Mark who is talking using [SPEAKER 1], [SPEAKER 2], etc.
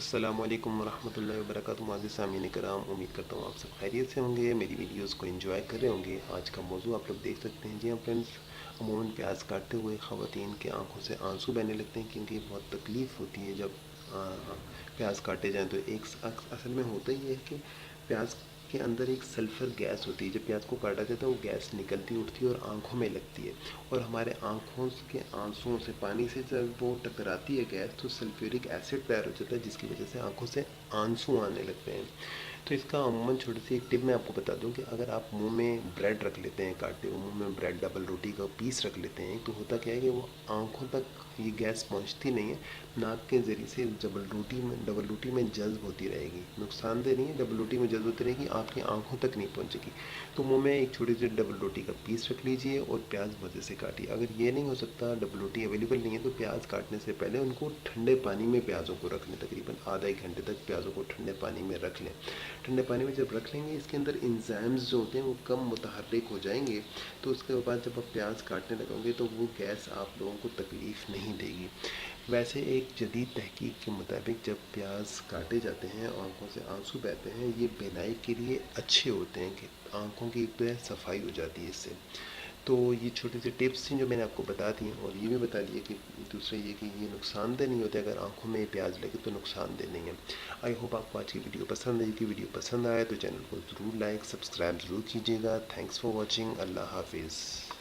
[SPEAKER 1] अस्सलामुअलैकुम वरहमतुल्लाहि वबरकातुहू। माज़िद सामीन कराम, उम्मीद करता हूँ आप सब खैरियत से होंगे, मेरी वीडियोस को एंजॉय कर रहे होंगे। आज का मौजू आप लोग देख सकते हैं। जी हाँ फ्रेंड्स, अमूमन प्याज काटते हुए ख़वातीन के आंखों से आंसू बहने लगते हैं, क्योंकि बहुत तकलीफ़ होती है जब प्याज काटे जाएँ। तो एक असल में होता ही है कि प्याज के अंदर एक सल्फ़र गैस होती है। जब प्याज को काटा जाता है वो गैस निकलती उठती है और आंखों में लगती है, और हमारे आंखों के आंसुओं से, पानी से जब वो टकराती है गैस, तो सल्फ्यूरिक एसिड तैयार हो जाता है, जिसकी वजह से आंखों से आंसू आने लगते हैं। तो इसका अमूमन छोटी सी एक टिप मैं आपको बता दूं कि अगर आप मुंह में ब्रेड रख लेते हैं काटते हुए, मुंह में ब्रेड डबल रोटी का पीस रख लेते हैं, तो होता क्या है कि वो आंखों तक ये गैस पहुंचती नहीं है। नाक के ज़रिए से डबल रोटी में जज्ब होती रहेगी। नुकसानदेह नहीं है, डबल रोटी में जज्ब होती रहेगी, आपकी आंखों तक नहीं पहुंचेगी। तो मुंह में एक छोटी सी डबल रोटी का पीस रख लीजिए और प्याज मज़े से काटिए। अगर ये नहीं हो सकता, डबल रोटी अवेलेबल नहीं है, तो प्याज काटने से पहले उनको ठंडे पानी में प्याज़ों को रख लें। तकरीबन आधा एक घंटे तक प्याज़ों को ठंडे पानी में रख लें। ठंडे पानी में जब रख लेंगे, इसके अंदर इंजाइम्स जो होते हैं वो कम मुतहर्रिक हो जाएंगे। तो उसके बाद जब आप प्याज काटने लगोगे तो वो गैस आप लोगों को तकलीफ़ नहीं देगी। वैसे एक जदीद तहकीक के मुताबिक जब प्याज काटे जाते हैं, आंखों से आंसू बहते हैं, ये बीनाई के लिए अच्छे होते हैं कि आंखों की एक तो है सफाई हो जाती है इससे। तो ये छोटी सी टिप्स थी जो मैंने आपको बता दी हैं, और ये भी बता दिया कि दूसरा ये कि ये नुकसानदेह नहीं होते। अगर आंखों में प्याज लगे तो नुकसानदेह नहीं है। आई होप आपको आज की वीडियो पसंद आई। कि वीडियो पसंद आए तो चैनल को ज़रूर लाइक सब्सक्राइब ज़रूर कीजिएगा। Thanks for watching. अल्लाह हाफिज़।